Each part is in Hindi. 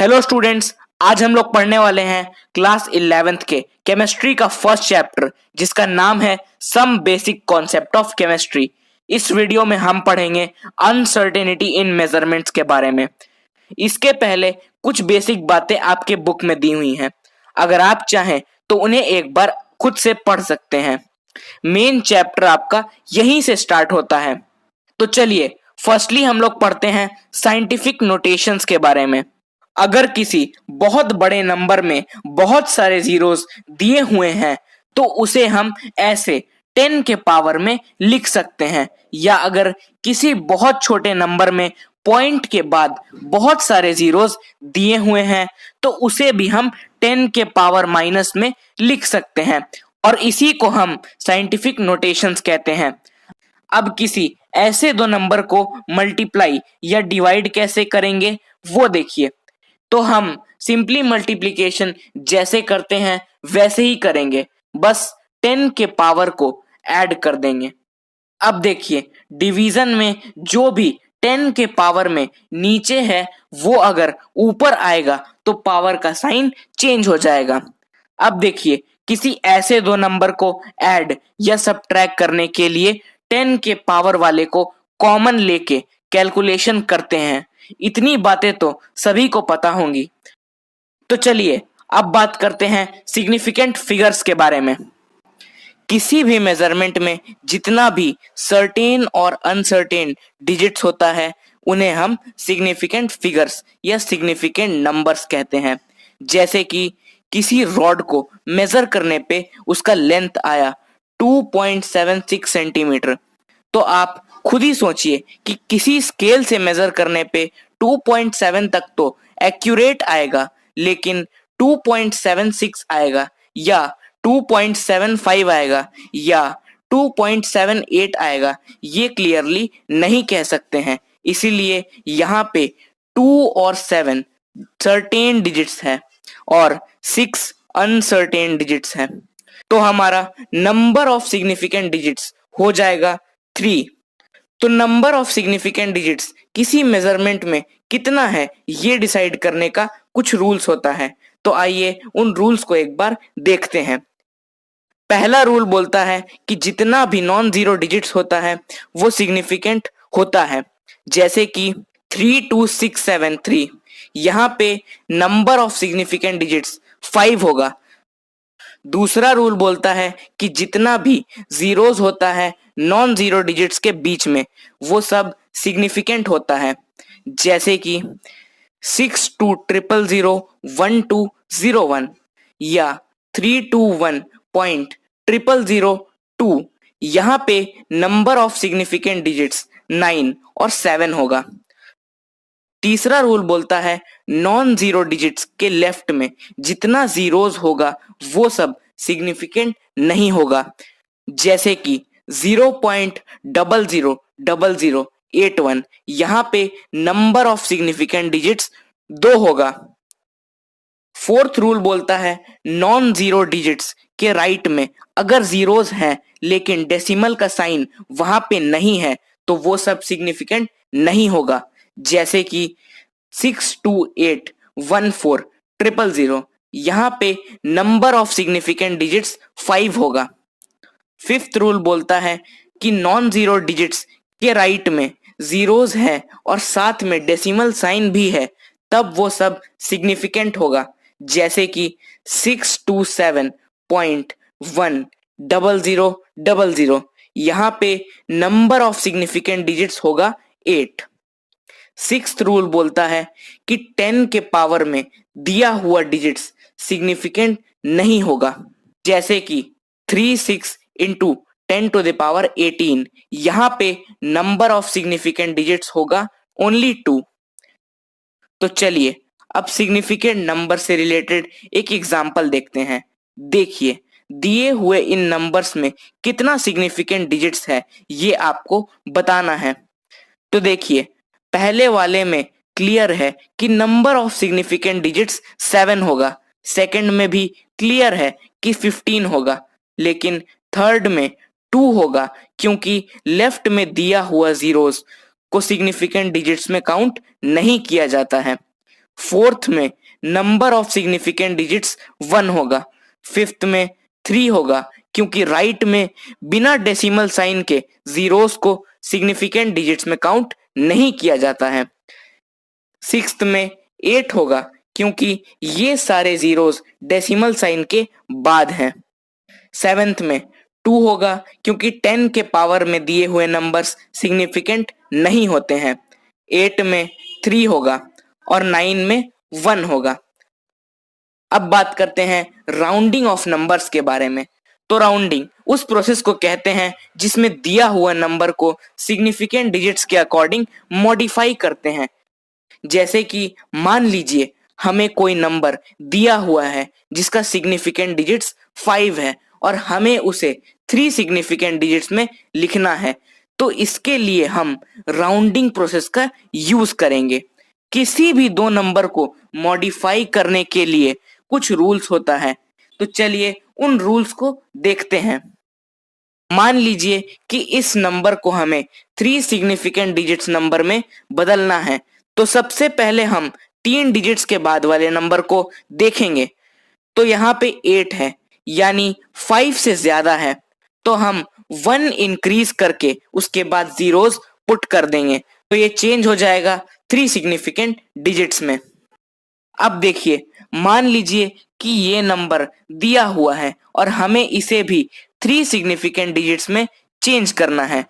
हेलो स्टूडेंट्स, आज हम लोग पढ़ने वाले हैं क्लास 11th के केमिस्ट्री का फर्स्ट चैप्टर जिसका नाम है some basic concept of chemistry. इस वीडियो में हम पढ़ेंगे अनसर्टेनिटी इन मेजरमेंट्स के बारे में। इसके पहले कुछ बेसिक बातें आपके बुक में दी हुई हैं, अगर आप चाहें तो उन्हें एक बार खुद से पढ़ सकते हैं। मेन चैप्टर आपका यहीं से स्टार्ट होता है। तो चलिए फर्स्टली हम लोग पढ़ते हैं साइंटिफिक नोटेशंस के बारे में। अगर किसी बहुत बड़े नंबर में बहुत सारे जीरोस दिए हुए हैं तो उसे हम ऐसे 10 के पावर में लिख सकते हैं, या अगर किसी बहुत छोटे नंबर में पॉइंट के बाद बहुत सारे जीरोस दिए हुए हैं तो उसे भी हम 10 के पावर माइनस में लिख सकते हैं, और इसी को हम साइंटिफिक नोटेशंस कहते हैं। अब किसी ऐसे दो नंबर को मल्टीप्लाई या डिवाइड कैसे करेंगे वो देखिए। तो हम सिंपली मल्टीप्लिकेशन जैसे करते हैं वैसे ही करेंगे, बस 10 के पावर को ऐड कर देंगे। अब देखिए डिवीजन में जो भी 10 के पावर में नीचे है वो अगर ऊपर आएगा तो पावर का साइन चेंज हो जाएगा। अब देखिए किसी ऐसे दो नंबर को ऐड या सब्ट्रैक्ट करने के लिए 10 के पावर वाले को कॉमन लेके कैलकुलेशन करते हैं। इतनी बातें तो सभी को पता होंगी। तो चलिए अब बात करते हैं सिग्निफिकेंट फिगर्स के बारे में। किसी भी मेजरमेंट में जितना भी सर्टेन और अनसर्टेन डिजिट्स होता है उन्हें हम सिग्निफिकेंट फिगर्स या सिग्निफिकेंट नंबर्स कहते हैं। जैसे कि किसी रॉड को मेजर करने पे उसका लेंथ आया 2.76 सेंटीमीटर, तो आप खुद ही सोचिए कि किसी स्केल से मेजर करने पे 2.7 तक तो एक्यूरेट आएगा, लेकिन 2.76 आएगा या 2.75 आएगा या 2.78 आएगा, ये क्लियरली नहीं कह सकते हैं। इसीलिए यहाँ पे 2 और 7 सर्टेन डिजिट्स है और 6 अनसर्टेन डिजिट्स है। तो हमारा नंबर ऑफ सिग्निफिकेंट डिजिट्स हो जाएगा 3। तो नंबर ऑफ सिग्निफिकेंट डिजिट्स किसी मेजरमेंट में कितना है ये डिसाइड करने का कुछ रूल्स होता है। तो आइए उन रूल्स को एक बार देखते हैं। पहला रूल बोलता है कि जितना भी नॉन जीरो डिजिट्स होता है वो सिग्निफिकेंट होता है। जैसे कि 32673, यहाँ पे नंबर ऑफ सिग्निफिकेंट डिजिट्स 5 होगा। दूसरा रूल बोलता है कि जितना भी जीरोस होता है नॉन जीरो डिजिट्स के बीच में वो सब सिग्निफिकेंट होता है। जैसे कि 620001 या 321.0002, यहाँ पे नंबर ऑफ सिग्निफिकेंट डिजिट्स 9 और 7 होगा। तीसरा रूल बोलता है नॉन जीरो डिजिट्स के लेफ्ट में जितना जीरोस होगा वो सब सिग्निफिकेंट नहीं होगा। जैसे कि 0.000081, यहाँ पे नंबर ऑफ सिग्निफिकेंट डिजिट्स 2 होगा। फोर्थ रूल बोलता है नॉन जीरो डिजिट्स के राइट में अगर जीरोस हैं लेकिन डेसिमल का साइन वहां पे नहीं है तो वो सब सिग्निफिकेंट नहीं होगा। जैसे कि 6281400, यहाँ पे नंबर ऑफ सिग्निफिकेंट डिजिट्स 5 होगा। फिफ्थ रूल बोलता है कि नॉन जीरो डिजिट्स के राइट में जीरोस है और साथ में डेसिमल साइन भी है, तब वो सब सिग्निफिकेंट होगा। जैसे कि 627.10000, यहाँ पे नंबर ऑफ सिग्निफिकेंट डिजिट्स होगा 8। सिक्स्थ रूल बोलता है कि 10 के पावर में दिया हुआ डिजिट्स सिग्निफिकेंट नहीं होगा। जैसे कि 36 इंटू 10⁻18, यहाँ पे नंबर ऑफ सिग्निफिकेंट डिजिट्स होगा ओनली 2। तो चलिए अब सिग्निफिकेंट नंबर से रिलेटेड एक एग्जांपल देखते हैं। देखिए दिए हुए इन नंबर्स में कितना सिग्निफिकेंट डिजिट्स है ये आपको बताना है। तो देखिए पहले वाले में क्लियर है कि नंबर ऑफ सिग्निफिकेंट डिजिट्स 7 होगा। सेकंड में भी क्लियर है कि 15 होगा, लेकिन थर्ड में 2 होगा क्योंकि लेफ्ट में दिया हुआ जीरोस को सिग्निफिकेंट डिजिट्स में काउंट नहीं किया जाता है। फोर्थ में नंबर ऑफ सिग्निफिकेंट डिजिट्स 1 होगा। फिफ्थ में 3 होगा क्योंकि राइट में बिना डेसिमल साइन के जीरोस को सिग्निफिकेंट डिजिट्स में काउंट नहीं किया जाता है। सिक्स्थ में 8 होगा क्योंकि ये सारे जीरोस डेसिमल साइन के बाद हैं। सेवेंथ में 2 होगा क्योंकि 10 के पावर में दिए हुए नंबर्स सिग्निफिकेंट नहीं होते हैं। 8 में 3 होगा और 9 में 1 होगा। अब बात करते हैं राउंडिंग ऑफ नंबर्स के बारे में। तो राउंडिंग उस प्रोसेस को कहते हैं जिसमें दिया हुआ नंबर को सिग्निफिकेंट डिजिट्स के अकॉर्डिंग मॉडिफाई करते हैं। जैसे कि मान लीजिए हमें कोई नंबर दिया हुआ है जिसका सिग्निफिकेंट डिजिट्स 5 है और हमें उसे 3 सिग्निफिकेंट डिजिट्स में लिखना है, तो इसके लिए हम राउंडिंग प्रोसेस का यूज करेंगे। किसी भी दो नंबर को मॉडिफाई करने के लिए कुछ रूल्स होता है, तो चलिए उन रूल्स को देखते हैं। मान लीजिए कि इस नंबर को हमें 3 सिग्निफिकेंट डिजिट्स नंबर में बदलना है, तो सबसे पहले हम 3 डिजिट्स के बाद वाले नंबर को देखेंगे। तो यहाँ पे 8 है यानी 5 से ज्यादा है, तो हम 1 इंक्रीज करके उसके बाद जीरोस पुट कर देंगे, तो ये चेंज हो जाएगा 3 सिग्निफिकेंट डिजिट्स में। अब देखिए मान लीजिए कि ये नंबर दिया हुआ है और हमें इसे भी 3 सिग्निफिकेंट डिजिट्स में चेंज करना है,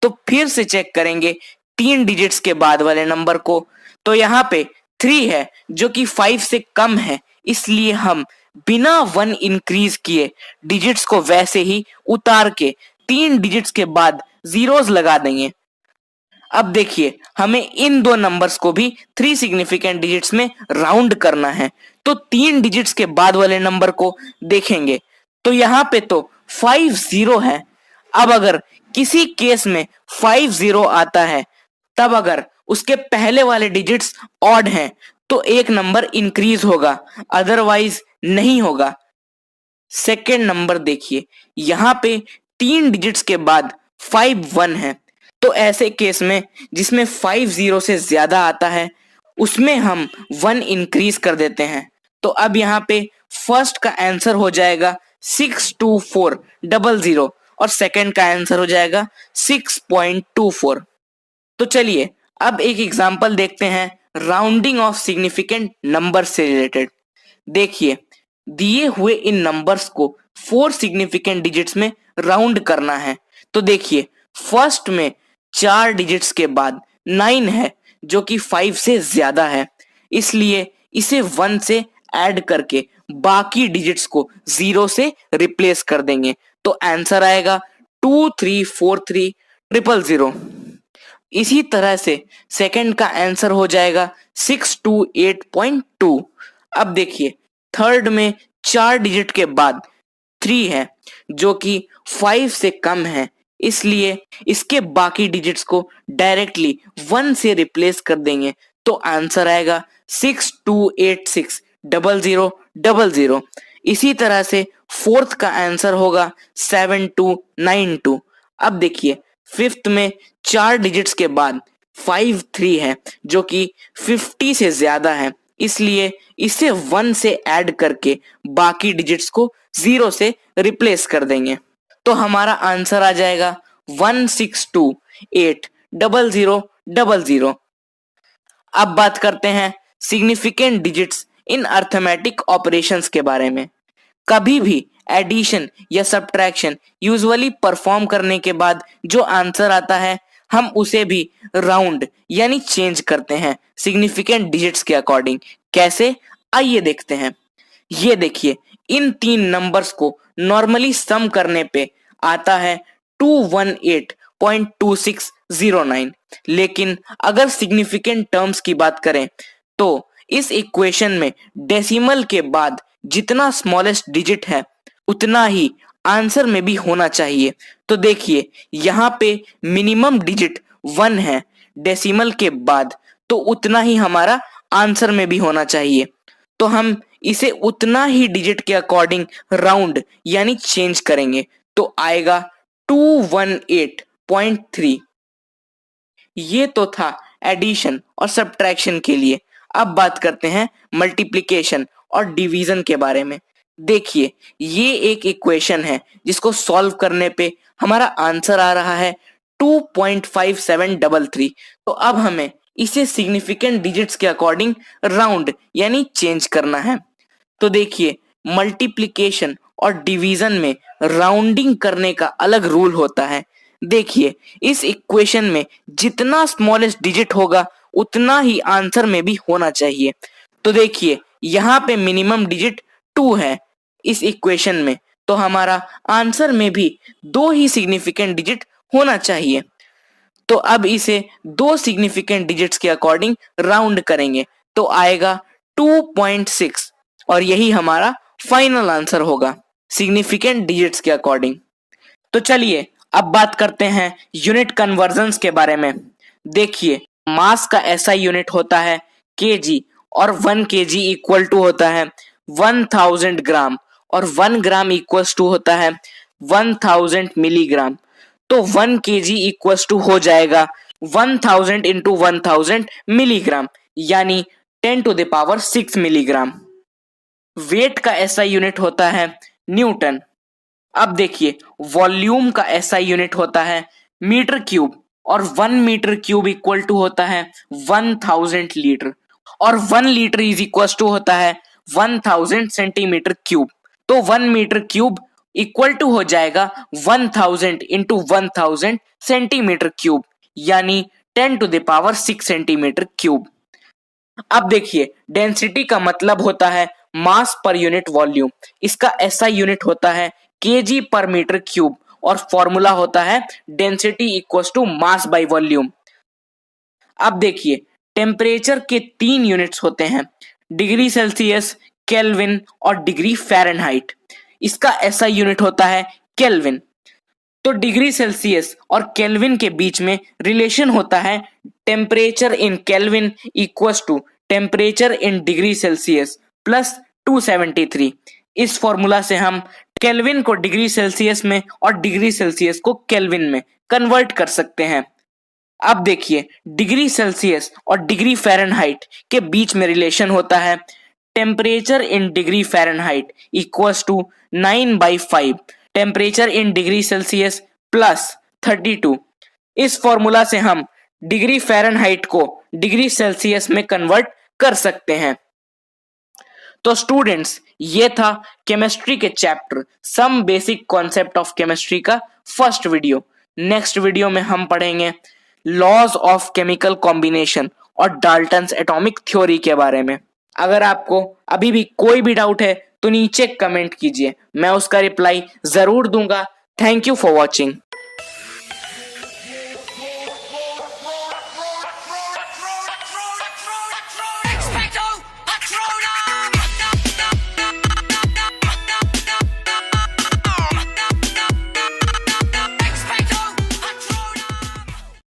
तो फिर से चेक करेंगे 3 डिजिट्स के बाद वाले नंबर को। तो यहाँ पे 3 है जो कि 5 से कम है, इसलिए हम बिना 1 इंक्रीज किए डिजिट्स को वैसे ही उतार के 3 डिजिट्स के बाद जीरोस लगा देंगे। अब देखिए हमें इन दो नंबर्स को भी 3 सिग्निफिकेंट डिजिट्स में राउंड करना है, तो 3 डिजिट्स के बाद वाले नंबर को देखेंगे। तो यहाँ पे तो 50 है। अब अगर किसी केस में 50 आता है, तब अगर उसके पहले वाले डिजिट्स ऑड हैं तो एक नंबर इंक्रीज होगा, अदरवाइज नहीं होगा। सेकेंड नंबर देखिए, यहाँ पे 3 डिजिट्स के बाद 51 है, तो ऐसे केस में जिसमें 50 से ज्यादा आता है उसमें हम 1 इंक्रीज कर देते हैं। तो अब यहाँ पे फर्स्ट का आंसर हो जाएगा 62400 और सेकंड का आंसर हो जाएगा 6.24। तो चलिए अब एक एग्जांपल देखते हैं राउंडिंग ऑफ सिग्निफिकेंट नंबर से रिलेटेड। देखिए दिए हुए इन नंबर्स को 4 सिग्निफिकेंट डिजिट्स में राउंड करना है। तो देखिए फर्स्ट में 4 डिजिट्स के बाद 9 है जो कि 5 से ज्यादा है, इसलिए इसे 1 से ऐड करके बाकी डिजिट्स को 0 से रिप्लेस कर देंगे, तो आंसर आएगा 2343000। इसी तरह से सेकंड का आंसर हो जाएगा 628.2। अब देखिए थर्ड में 4 डिजिट के बाद 3 है जो कि 5 से कम है, इसलिए इसके बाकी डिजिट्स को डायरेक्टली 1 से रिप्लेस कर देंगे, तो आंसर आएगा 62860000। इसी तरह से फोर्थ का आंसर होगा 7292। अब देखिए फिफ्थ में 4 डिजिट्स के बाद 53 है जो कि 50 से ज्यादा है, इसलिए इसे 1 से ऐड करके बाकी डिजिट्स को 0 से रिप्लेस कर देंगे, तो हमारा आंसर आ जाएगा 16280000। अब बात करते हैं significant digits in arithmetic operations के बारे में। कभी भी एडिशन या सब्ट्रैक्शन यूजुअली परफॉर्म करने के बाद जो आंसर आता है हम उसे भी राउंड यानी चेंज करते हैं सिग्निफिकेंट डिजिट्स के अकॉर्डिंग। कैसे, आइए देखते हैं। ये देखिए इन 3 नंबर्स को नॉर्मली सम करने पे आता है 218.2609, लेकिन अगर सिग्निफिकेंट टर्म्स की बात करें तो इस इक्वेशन में डेसिमल के बाद जितना स्मॉलेस्ट डिजिट है उतना ही आंसर में भी होना चाहिए। तो देखिए यहाँ पे मिनिमम डिजिट 1 है डेसिमल के बाद, तो उतना ही हमारा आंसर में भी होना चाहिए, तो हम इसे उतना ही डिजिट के अकॉर्डिंग राउंड यानी चेंज करेंगे, तो आएगा 218.3। ये तो था एडिशन और सब्ट्रैक्शन के लिए। अब बात करते हैं मल्टीप्लिकेशन और डिवीजन के बारे में। देखिए, ये एक इक्वेशन है जिसको सॉल्व करने पे हमारा आंसर आ रहा है 2.5733। तो अब हमें इसे सिग्निफिकेंट डिजिट्स के अकॉर्डिंग राउंड यानी चेंज करना है। तो देखिए, मल्टीप्लिकेशन और डिवीजन में राउंडिंग करने का अलग रूल होता है। देखिए, इस इक्वेशन में जितना स्मॉलेस्ट डिजिट होगा उतना ही आंसर में भी होना चाहिए। तो देखिए, यहाँ पे मिनिमम डिजिट 2 है इस इक्वेशन में, तो हमारा आंसर में भी 2 ही सिग्निफिकेंट डिजिट होना चाहिए। तो अब इसे 2 सिग्निफिकेंट डिजिट्स के अकॉर्डिंग राउंड करेंगे तो आएगा 2.6 और यही हमारा फाइनल आंसर होगा सिग्निफिकेंट डिजिट्स के अकॉर्डिंग। तो चलिए अब बात करते हैं यूनिट कन्वर्जन्स के बारे में। देखिए, मास का ऐसा यूनिट होता है केजी और 1 केजी इक्वल टू होता है 1000 ग्राम और 1 ग्राम इक्वल्स टू होता है 1000 मिलीग्राम। तो 1 केजी इक्वल्स टू हो जाएगा 1000 इंटू 1000 मिलीग्राम यानी 10 to the power 6 milligram. Weight का ऐसा यूनिट होता है न्यूटन। अब देखिए, वॉल्यूम का ऐसा यूनिट होता है मीटर क्यूब और 1 मीटर क्यूब इक्वल टू होता है 1000 लीटर और 1 लीटर इज इक्वल टू होता है 1000 सेंटीमीटर क्यूब। तो 1 मीटर क्यूब इक्वल टू हो जाएगा 1000 इंटू 1000 सेंटीमीटर क्यूब यानी 10 to the power 6 centimetre cube. अब देखिए, डेंसिटी का मतलब होता है मास पर यूनिट वॉल्यूम। इसका ऐसा यूनिट होता है केजी पर मीटर क्यूब और फॉर्मूला होता है density equals to mass by volume. अब देखिए, टेम्परेचर के 3 यूनिट्स होते हैं डिग्री सेल्सियस, केल्विन और डिग्री फ़ारेनहाइट। इसका ऐसा यूनिट होता है केल्विन। तो डिग्री सेल्सियस और केल्विन के बीच में रिलेशन होता है temperature in Kelvin equals to temperature in degree Celsius plus 273। इस फॉर्मूला से हम केल्विन को डिग्री सेल्सियस में और डिग्री सेल्सियस को केल्विन में कन्वर्ट कर सकते हैं। अब देखिए, डिग्री सेल्सियस और डिग्री फ़ारेनहाइट के बीच में रिलेशन होता है temperature in degree Fahrenheit equals to 9/5 temperature in degree Celsius plus 32। इस फॉर्मूला से हम डिग्री फ़ारेनहाइट को डिग्री सेल्सियस में कन्वर्ट कर सकते हैं। तो स्टूडेंट्स, ये था केमिस्ट्री के chapter some basic concept of chemistry का फर्स्ट वीडियो। नेक्स्ट वीडियो में हम पढ़ेंगे लॉज ऑफ केमिकल कॉम्बिनेशन और डाल्टन्स एटॉमिक थ्योरी के बारे में। अगर आपको अभी भी कोई भी डाउट है तो नीचे कमेंट कीजिए, मैं उसका रिप्लाई जरूर दूंगा। Thank you for watching.